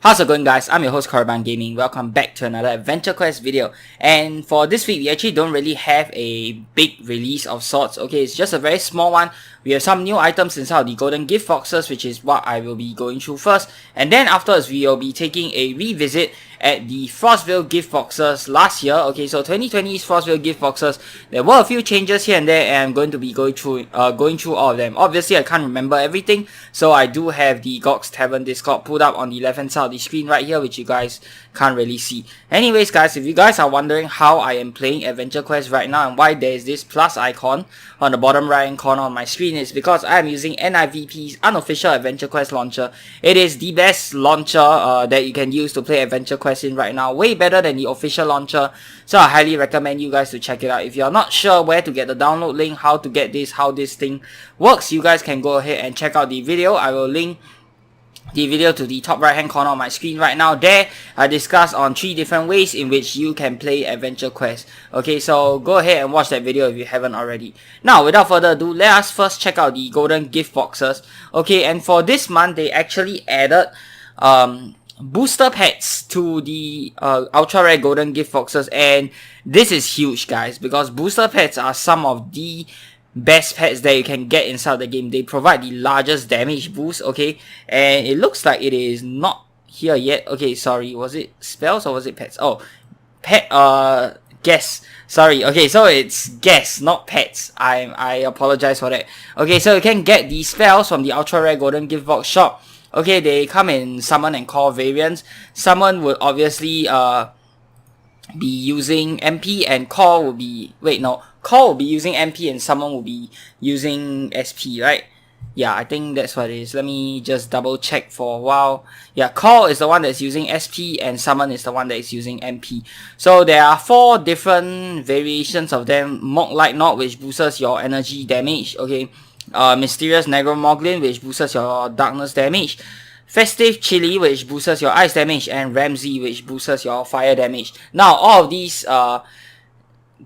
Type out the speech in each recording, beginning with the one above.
How's it going, guys? I'm your host Korriban Gaming. Welcome back to another Adventure Quest video. And for this week, we actually don't really have a big release of sorts. Okay, it's just a very small one. We have some new items inside of the golden gift boxes, which is what I will be going through first. And then afterwards, we will be taking a revisit at the Frostvale Giftboxes last year. Okay, so 2020's Frostvale Giftboxes, there were a few changes here and there, and I'm going to be going through all of them. Obviously, I can't remember everything, so I do have the Gox Tavern Discord put up on the left hand side of the screen right here, which you guys can't really see. Anyways, guys, if you guys are wondering how I am playing Adventure Quest right now and why there is this plus icon on the bottom right hand corner on my screen, is because I am using NIVP's unofficial Adventure Quest launcher. It is the best launcher that you can use to play Adventure Quest in right now, way better than the official launcher, so I highly recommend you guys to check it out. If you're not sure where to get the download link, how to get this, how this thing works, you guys can go ahead and check out the video. I will link the video to the top right hand corner of my screen right now. There I discuss on 3 different ways in which you can play Adventure Quest. Okay, so go ahead and watch that video if you haven't already. Now, without further ado, let us first check out the golden gift boxes. Okay, and for this month they actually added booster pets to the ultra rare golden gift boxes, and this is huge, guys, because booster pets are some of the best pets that you can get inside the game. They provide the largest damage boost. Okay, and it looks like it is not here yet. Okay, sorry, was it spells or was it pets? Oh, pet guess, sorry. Okay, so it's guess, not pets. I apologize for that. Okay, so you can get the spells from the ultra rare golden gift box shop. Okay, they come in summon and call variants. Summon would obviously be using MP, and call will be, wait, no, call will be using MP and summon will be using SP, right? Yeah, I think that's what it is. Let me just double check for a while. Yeah, call is the one that's using SP and summon is the one that is using MP. So there are 4 different variations of them. Mock Light Knot, which boosts your energy damage. Okay, Mysterious Negromoglin, which boosts your darkness damage. Festive Chili, which boosts your ice damage, and Ramsey, which boosts your fire damage. Now, all of these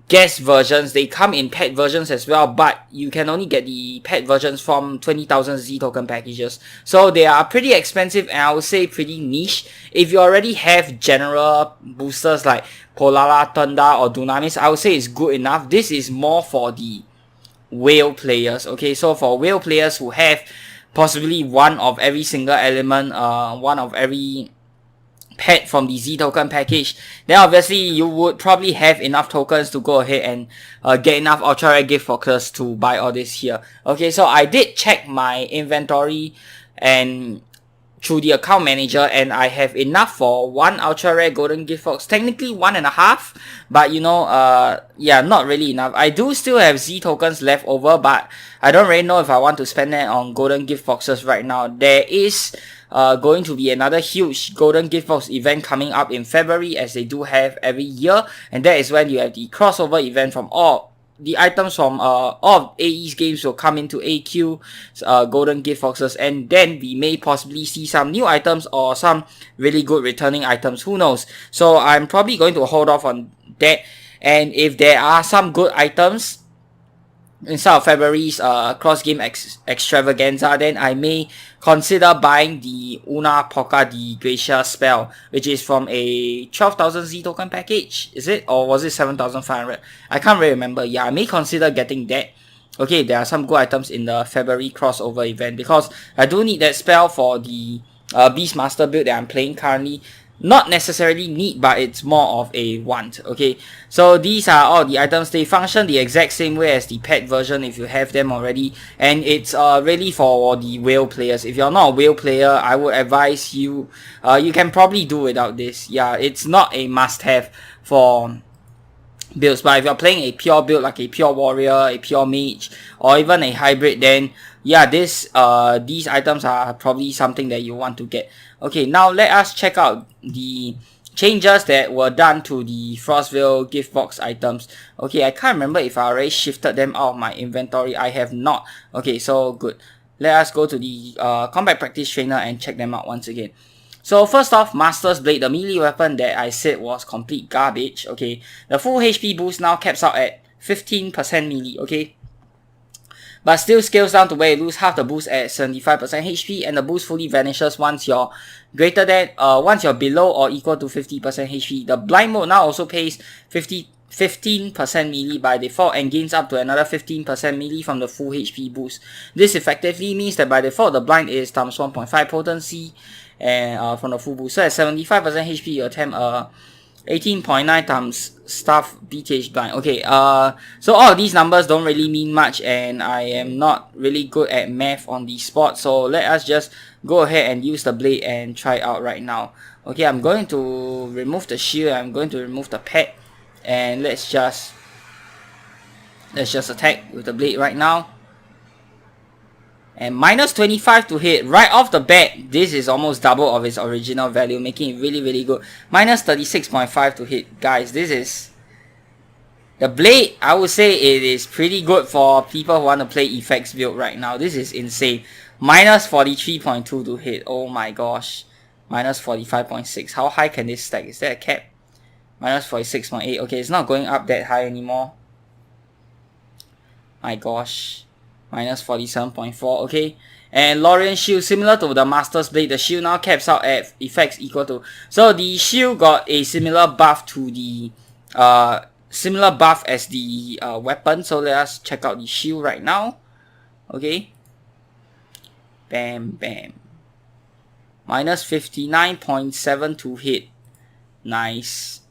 guest versions, they come in pet versions as well, but you can only get the pet versions from 20,000 Z token packages. So they are pretty expensive, and I would say pretty niche. If you already have general boosters like Polala, Thunder, or Dunamis, I would say it's good enough. This is more for the whale players. Okay, so for whale players who have possibly one of every single element, one of every pet from the Z token package, then obviously you would probably have enough tokens to go ahead and get enough ultra rare gift boxes to buy all this here. Okay, so I did check my inventory and through the account manager, and I have enough for 1 ultra rare golden gift box, technically 1.5, but you know, yeah, not really enough. I do still have Z tokens left over, but I don't really know if I want to spend that on golden gift boxes right now. There is going to be another huge golden gift box event coming up in February, as they do have every year, and that is when you have the crossover event from all the items from all of AE's games will come into AQ golden gift boxes, and then we may possibly see some new items or some really good returning items, who knows. So I'm probably going to hold off on that, and if there are some good items inside of February's cross game extravaganza, then I may consider buying the Una Poca di Gracia spell, which is from a 12,000 Z token package, is it? Or was it 7,500? I can't really remember. Yeah, I may consider getting that. Okay, there are some good items in the February crossover event, because I do need that spell for the Beastmaster build that I'm playing currently. Not necessarily need, but it's more of a want. Okay, so these are all the items. They function the exact same way as the pet version if you have them already, and it's really for the whale players. If you're not a whale player, I would advise you you can probably do without this. Yeah, it's not a must-have for builds, but if you're playing a pure build like a pure warrior, a pure mage, or even a hybrid, then yeah, these items are probably something that you want to get. Okay, now let us check out the changes that were done to the Frostville gift box items. Okay, I can't remember if I already shifted them out of my inventory. I have not. Okay, so good. Let us go to the combat practice trainer and check them out once again. So first off, Master's Blade, the melee weapon that I said was complete garbage. Okay, the full HP boost now caps out at 15% melee. Okay, but still scales down to where you lose half the boost at 75% HP, and the boost fully vanishes once you're once you're below or equal to 50% HP. The blind mode now also pays 15% melee by default and gains up to another 15% melee from the full HP boost. This effectively means that by default the blind is times 1.5 potency and from the full boost. So at 75% HP you attempt 18.9 times staff BTH blind. Okay, so all of these numbers don't really mean much, and I am not really good at math on the spot, so let us just go ahead and use the blade and try it out right now. Okay, I'm going to remove the shield, I'm going to remove the pet, and let's just attack with the blade right now. And minus 25 to hit right off the bat. This is almost double of its original value, making it really, really good. Minus 36.5 to hit. Guys, this is... the blade, I would say it is pretty good for people who want to play effects build right now. This is insane. Minus 43.2 to hit. Oh my gosh. Minus 45.6. How high can this stack? Is there a cap? Minus 46.8. Okay, it's not going up that high anymore. My gosh. Minus 47.4, okay. And Lorien shield, similar to the Master's Blade, the shield now caps out at effects equal to... so the shield got a similar buff to the... similar buff as the weapon. So let us check out the shield right now. Okay. Bam, bam. Minus 59.7 to hit. Nice.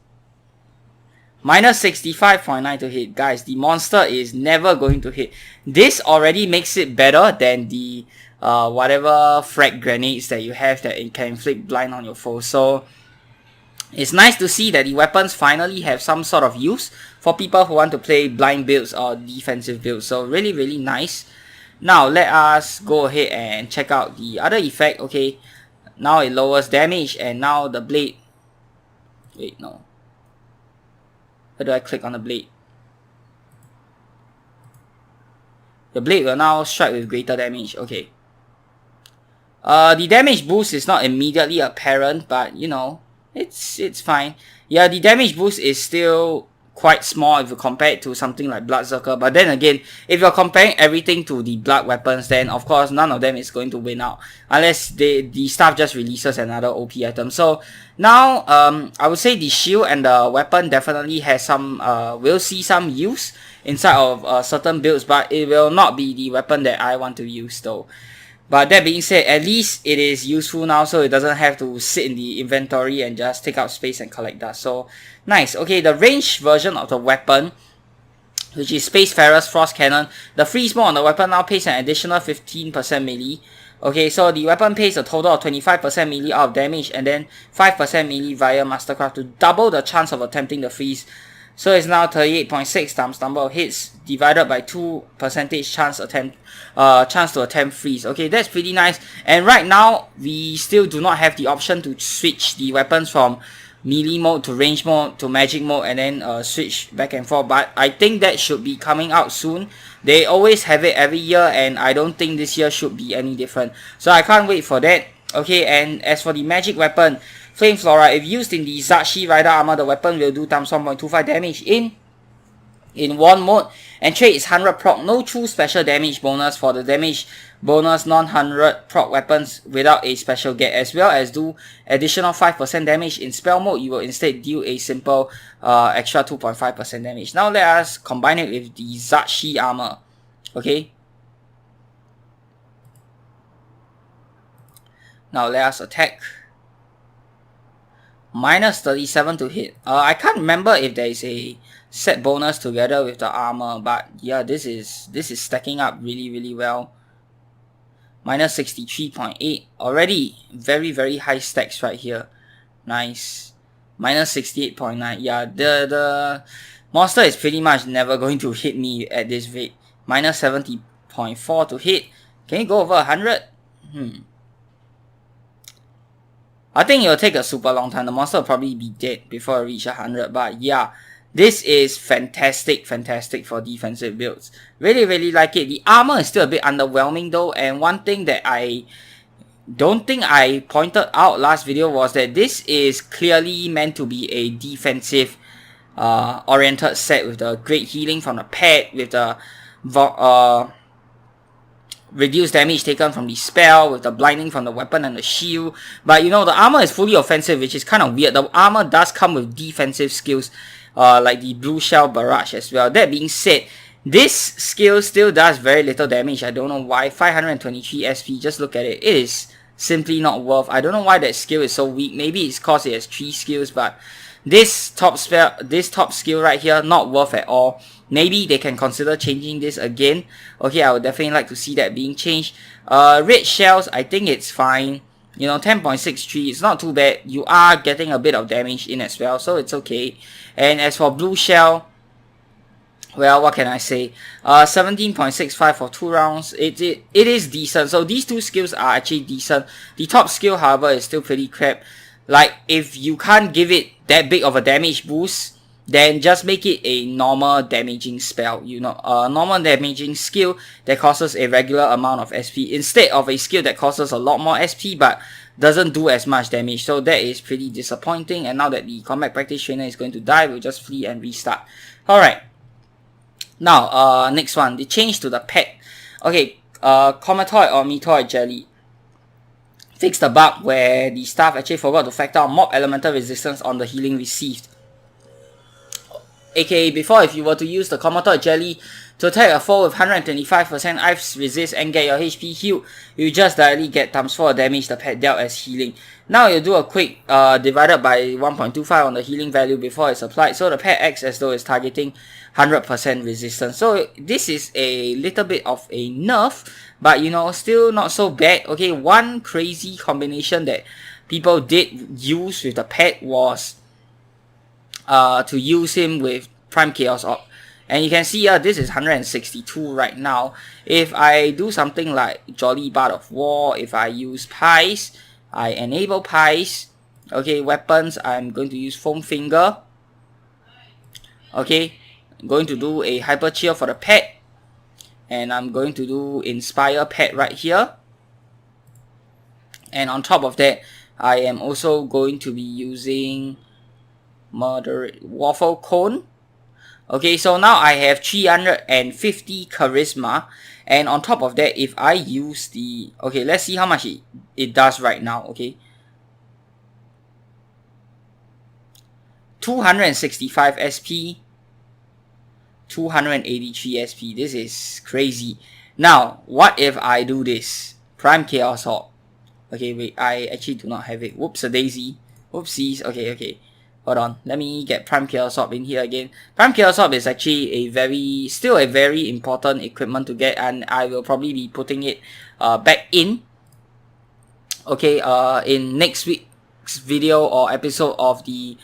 Minus 65.9 to hit. Guys, the monster is never going to hit. This already makes it better than the whatever frag grenades that you have that it can inflict blind on your foe. So it's nice to see that the weapons finally have some sort of use for people who want to play blind builds or defensive builds. So really, really nice. Now let us go ahead and check out the other effect. Okay, now it lowers damage, and now the blade... wait, no. Where do I click on the blade? The blade will now strike with greater damage. Okay. The damage boost is not immediately apparent, but you know, it's fine. Yeah, the damage boost is still quite small if you compare it to something like Bloodsucker. But then again, if you're comparing everything to the blood weapons, then of course none of them is going to win out unless the staff just releases another OP item. So now I would say the shield and the weapon definitely has some will see some use inside of certain builds, but it will not be the weapon that I want to use though. But that being said, at least it is useful now, so it doesn't have to sit in the inventory and just take up space and collect dust. So, nice. Okay, the ranged version of the weapon, which is Spacefarer's Frost Cannon, the freeze mode on the weapon now pays an additional 15% melee. Okay, so the weapon pays a total of 25% melee out of damage, and then 5% melee via Mastercraft to double the chance of attempting the freeze. So it's now 38.6 times number of hits divided by 2% chance to attempt freeze. Okay, that's pretty nice. And right now, we still do not have the option to switch the weapons from melee mode to range mode to magic mode and then switch back and forth. But I think that should be coming out soon. They always have it every year, and I don't think this year should be any different. So I can't wait for that. Okay, and as for the magic weapon, Flame Flora, if used in the Zachi Rider armor, the weapon will do times 1.25 damage in one mode, and trait is 100 proc, no true special damage bonus for the damage bonus non-100 proc weapons without a special get, as well as do additional 5% damage in spell mode. You will instead deal a simple extra 2.5% damage. Now let us combine it with the Zachi armor. Okay. Now let us attack. Minus 37 to hit. I can't remember if there is a set bonus together with the armor, but yeah, this is stacking up really, really well. Minus 63.8. Already very, very high stacks right here. Nice. Minus 68.9. Yeah, the monster is pretty much never going to hit me at this rate. Minus 70.4 to hit. Can you go over 100? I think it will take a super long time. The monster will probably be dead before I reach 100. But yeah, this is fantastic for defensive builds. Really, really like it. The armor is still a bit underwhelming though. And one thing that I don't think I pointed out last video was that this is clearly meant to be a defensive oriented set with the great healing from the pet, with the reduce damage taken from the spell with the blinding from the weapon and the shield. But you know, the armor is fully offensive, which is kind of weird. The armor does come with defensive skills, like the blue shell barrage as well. That being said, this skill still does very little damage. I don't know why. 523 SP, just look at it. It is simply not worth. I don't know why that skill is so weak. Maybe it's cause it has 3 skills, but this top skill right here, not worth at all. Maybe they can consider changing this again. Okay, I would definitely like to see that being changed. Red shells, I think it's fine. You know, 10.63, it's not too bad. You are getting a bit of damage in as well, so it's okay. And as for blue shell, well, what can I say? 17.65 for 2 rounds. It is decent. So these 2 skills are actually decent. The top skill, however, is still pretty crap. Like, if you can't give it that big of a damage boost, then just make it a normal damaging spell. You know, a normal damaging skill that causes a regular amount of SP instead of a skill that causes a lot more SP but doesn't do as much damage. So that is pretty disappointing. And now that the combat practice trainer is going to die, we'll just flee and restart. Alright. Now, next one. The change to the pet. Okay, Cometoid or Meteoroid Jelly. Fix the bug where the staff actually forgot to factor out mob elemental resistance on the healing received. AKA, before, if you were to use the Cometoid Jelly to attack a foe with 125% ice resist and get your HP healed, you just directly get ×4 damage the pet dealt as healing. Now you do a quick divided by 1.25 on the healing value before it's applied, so the pet acts as though it's targeting 100% resistance. So this is a little bit of a nerf, but you know, still not so bad. Okay, one crazy combination that people did use with the pet was to use him with Prime Chaos Orb. And you can see here, this is 162 right now. If I do something like Jolly Bard of War, if I use Pies, I enable Pies. Okay, weapons, I'm going to use Foam Finger. Okay, I'm going to do a Hyper Cheer for the pet. And I'm going to do Inspire Pet right here. And on top of that, I am also going to be using Moderate Waffle Cone. Okay, so now I have 350 charisma, and on top of that, if I use the... Okay, let's see how much it does right now, okay. 265 SP, 283 SP, this is crazy. Now, what if I do this? Prime Chaos Orb. Okay, wait, I actually do not have it. Whoops, a daisy. Whoopsies, okay. Hold on, let me get Prime Chaos Orb in here again. Prime Chaos Orb is actually still a very important equipment to get, and I will probably be putting it back in. Okay, in next week's video or episode of the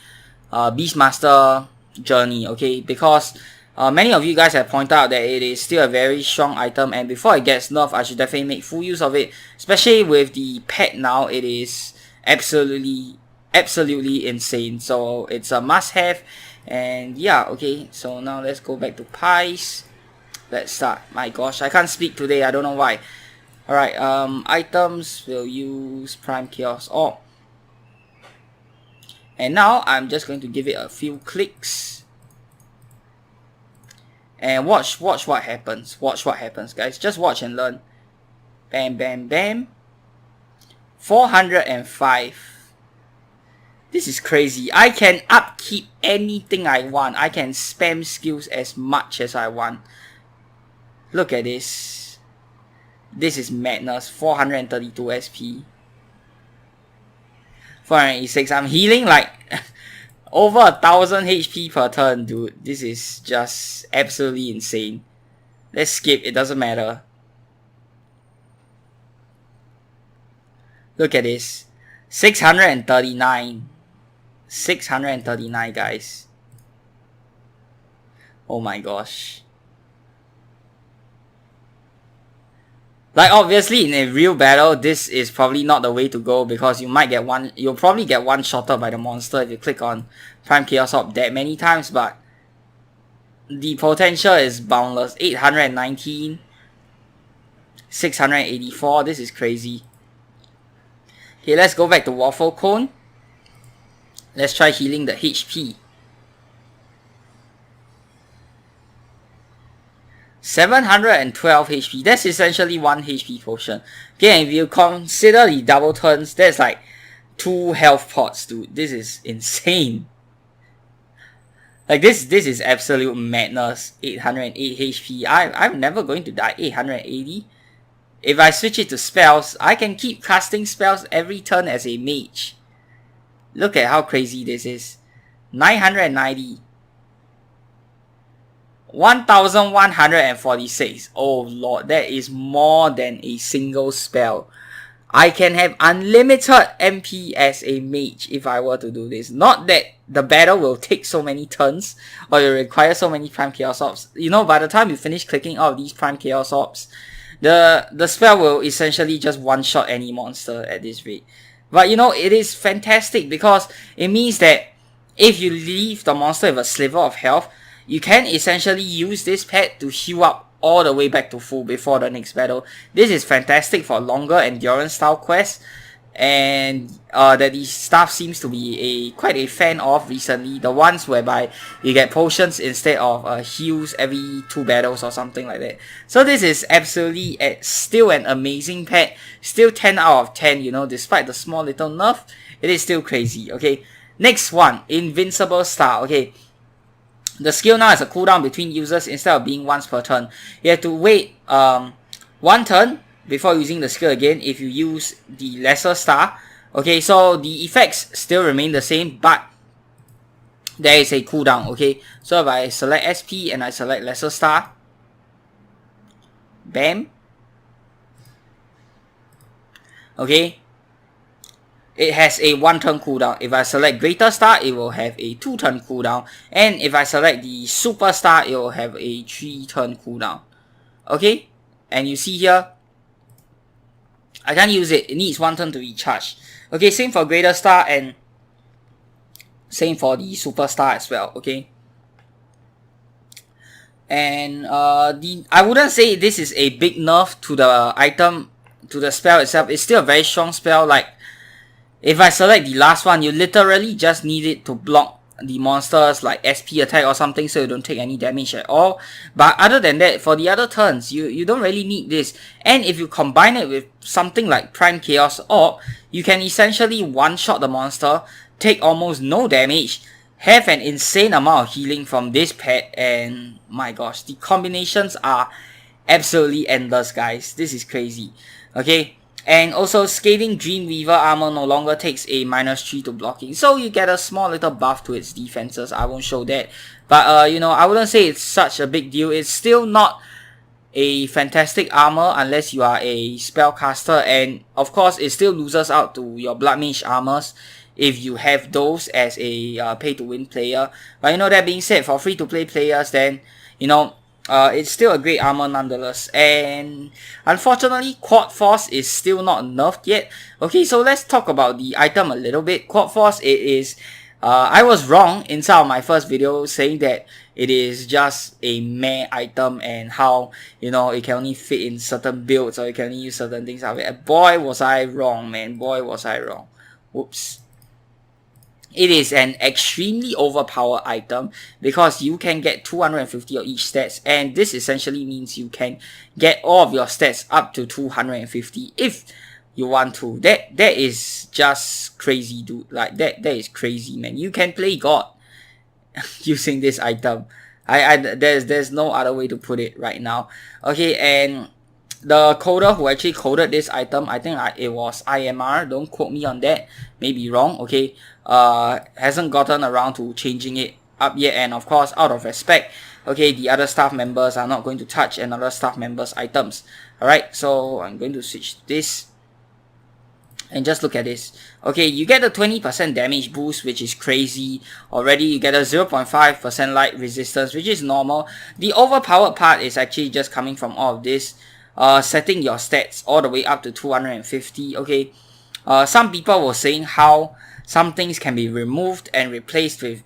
Beastmaster journey. Okay, because many of you guys have pointed out that it is still a very strong item, and before it gets nerfed, I should definitely make full use of it. Especially with the pet now, it is absolutely insane, so it's a must-have. And yeah, okay, so now let's go back to Pies. Let's start. My gosh, I can't speak today, I don't know why. Alright, items, we'll use Prime Chaos Orb. And now I'm just going to give it a few clicks. And watch what happens. Watch what happens, guys. Just watch and learn. Bam, bam, bam. 405. This is crazy. I can upkeep anything I want. I can spam skills as much as I want. Look at this. This is madness. 432 SP. 486. I'm healing like over 1000 HP per turn, dude. This is just absolutely insane. Let's skip. It doesn't matter. Look at this. 639. 639, guys. Oh my gosh. Like, obviously in a real battle, this is probably not the way to go, because you'll probably get one-shotted by the monster if you click on Prime Chaos Orb that many times, but the potential is boundless. 819, 684, this is crazy. Okay, let's go back to Waffle Cone. Let's try healing the HP. 712 HP. That's essentially 1 HP potion. Okay, and if you consider the double turns, that's like 2 health pots, dude. This is insane. Like this is absolute madness. 808 HP. I'm never going to die. 880. If I switch it to spells, I can keep casting spells every turn as a mage. Look at how crazy this is. 990. 1146. Oh lord, that is more than a single spell. I can have unlimited MP as a mage if I were to do this. Not that the battle will take so many turns or it require so many Prime Chaos Orbs. You know, by the time you finish clicking all of these Prime Chaos Orbs, the spell will essentially just one-shot any monster at this rate. But you know, it is fantastic because it means that if you leave the monster with a sliver of health, you can essentially use this pet to heal up all the way back to full before the next battle. This is fantastic for longer endurance style quests, and that the staff seems to be quite a fan of recently. The ones whereby you get potions instead of heals every 2 battles or something like that. So this is absolutely still an amazing pet. Still 10 out of 10, you know, despite the small little nerf, it is still crazy. Okay, next one, Invincible Star. Okay, the skill now has a cooldown between users instead of being once per turn. You have to wait 1 turn before using the skill again if you use the lesser star. Okay, so the effects still remain the same, but there is a cooldown. Okay, so if I select SP and I select lesser star, bam. Okay, it has a 1 turn cooldown. If I select greater star, it will have a 2 turn cooldown, and if I select the super star, it will have a 3 turn cooldown. Okay, and you see here, I can't use it. It needs 1 turn to recharge. Okay, same for greater star and same for the super star as well. Okay, and I wouldn't say this is a big nerf to the item, to the spell itself. It's still a very strong spell. Like, if I select the last one, you literally just need it to block the monsters like SP attack or something, so you don't take any damage at all. But other than that, for the other turns, you don't really need this. And if you combine it with something like Prime Chaos Orb, you can essentially one-shot the monster, take almost no damage, have an insane amount of healing from this pet, and my gosh, the combinations are absolutely endless, guys. This is crazy. Okay, and also Scathing Dreamweaver armor no longer takes a -3 to blocking, so you get a small little buff to its defenses. I won't show that, but you know, I wouldn't say it's such a big deal. It's still not a fantastic armor unless you are a spellcaster, and of course it still loses out to your Blood Mage armors if you have those as a pay-to-win player. But you know, that being said, for free-to-play players, then you know, it's still a great armor nonetheless. And unfortunately, Quad Force is still not nerfed yet. Okay, so let's talk about the item a little bit. Quad Force, it is, I was wrong in some of my first videos saying that it is just a meh item and how, you know, it can only fit in certain builds or you can only use certain things of it. Boy was I wrong, man. Boy was I wrong. Whoops. It is an extremely overpowered item because you can get 250 of each stats, and this essentially means you can get all of your stats up to 250 if you want to. That is just crazy, dude. Like that is crazy, man. You can play God using this item. There's no other way to put it right now. Okay, and the coder who actually coded this item, I think it was IMR, don't quote me on that, maybe wrong, okay, hasn't gotten around to changing it up yet, and of course, out of respect, okay, the other staff members are not going to touch another staff member's items. Alright, so I'm going to switch this, and just look at this. Okay, you get a 20% damage boost, which is crazy. Already, you get a 0.5% light resistance, which is normal. The overpowered part is actually just coming from all of this. Setting your stats all the way up to 250. Okay, some people were saying how some things can be removed and replaced with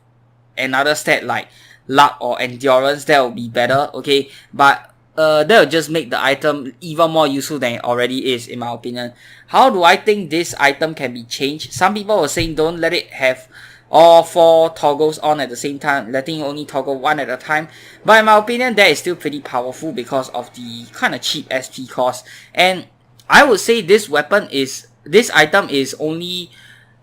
another stat like luck or endurance. That will be better. Okay, but that will just make the item even more useful than it already is, in my opinion. How do I think this item can be changed? Some people were saying don't let it have all 4 toggles on at the same time, letting you only toggle 1 at a time. But in my opinion, that is still pretty powerful because of the kind of cheap SP cost. And I would say this item is only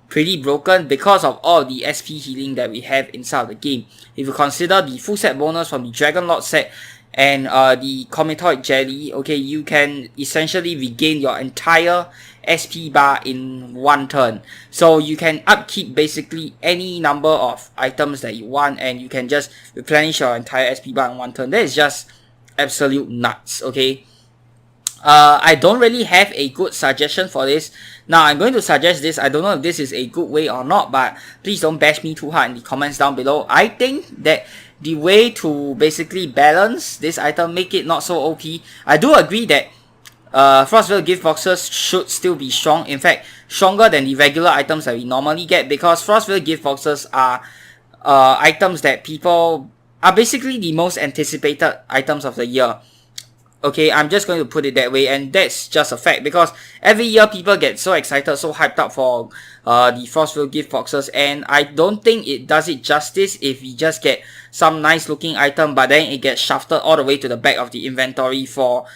pretty broken because of all the SP healing that we have inside of the game. If you consider the full set bonus from the Dragon Lord set and the Cometoid Jelly, okay, you can essentially regain your entire SP bar in 1 turn. So you can upkeep basically any number of items that you want and you can just replenish your entire SP bar in 1 turn. That is just absolute nuts, okay? I don't really have a good suggestion for this. Now, I'm going to suggest this. I don't know if this is a good way or not, but please don't bash me too hard in the comments down below. I think that the way to basically balance this item, make it not so OP. I do agree that Frostvale Giftboxes should still be strong. In fact, stronger than the regular items that we normally get, because Frostvale Giftboxes are items that people are basically the most anticipated items of the year. Okay, I'm just going to put it that way, and that's just a fact because every year people get so excited, so hyped up for the Frostville Giftboxes, and I don't think it does it justice if we just get some nice looking item but then it gets shafted all the way to the back of the inventory for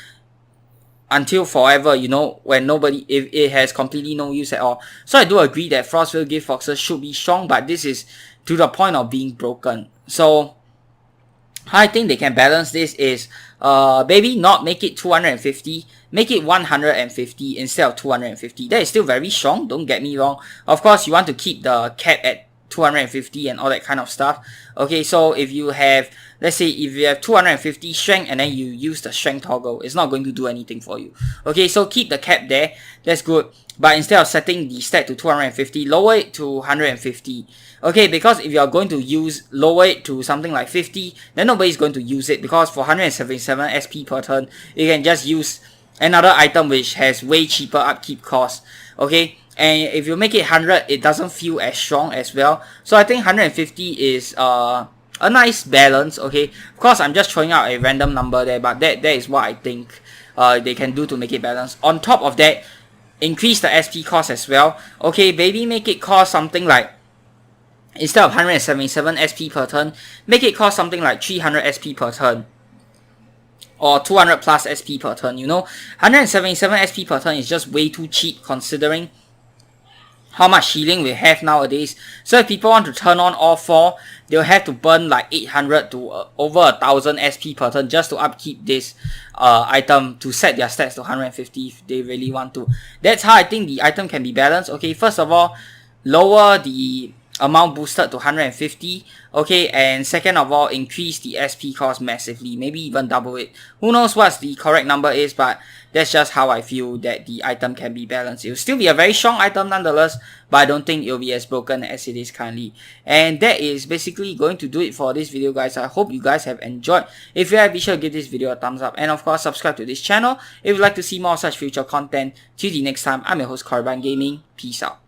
until forever, you know, when if it has completely no use at all. So I do agree that Frostville Giftboxes should be strong, but this is to the point of being broken. So how I think they can balance this is maybe not make it 250, make it 150 instead of 250. That is still very strong, don't get me wrong. Of course, you want to keep the cap at 250 and all that kind of stuff. Okay, so if you have, let's say if you have 250 strength and then you use the strength toggle, it's not going to do anything for you. Okay, so keep the cap there, that's good. But instead of setting the stat to 250, lower it to 150. Okay, because if you're going to lower it to something like 50, then nobody's going to use it, because for 177 SP per turn, you can just use another item which has way cheaper upkeep cost. Okay, and if you make it 100, it doesn't feel as strong as well. So I think 150 is a nice balance. Okay, of course I'm just throwing out a random number there, but that is what I think they can do to make it balanced. On top of that, increase the SP cost as well. Okay, maybe make it cost something like, instead of 177 SP per turn, make it cost something like 300 SP per turn. Or 200 plus SP per turn, you know. 177 SP per turn is just way too cheap considering how much healing we have nowadays. So if people want to turn on all 4, they'll have to burn like 800 to over 1000 SP per turn just to upkeep this item to set their stats to 150 if they really want to. That's how I think the item can be balanced. Okay, first of all, lower the amount boosted to 150. Okay, and second of all, increase the SP cost massively, maybe even double it. Who knows what the correct number is, but that's just how I feel that the item can be balanced. It will still be a very strong item nonetheless, but I don't think it will be as broken as it is currently. And that is basically going to do it for this video, guys. I hope you guys have enjoyed. If you have, be sure to give this video a thumbs up, and of course subscribe to this channel if you'd like to see more such future content. Till the next time, I'm your host Korriban Gaming. Peace out.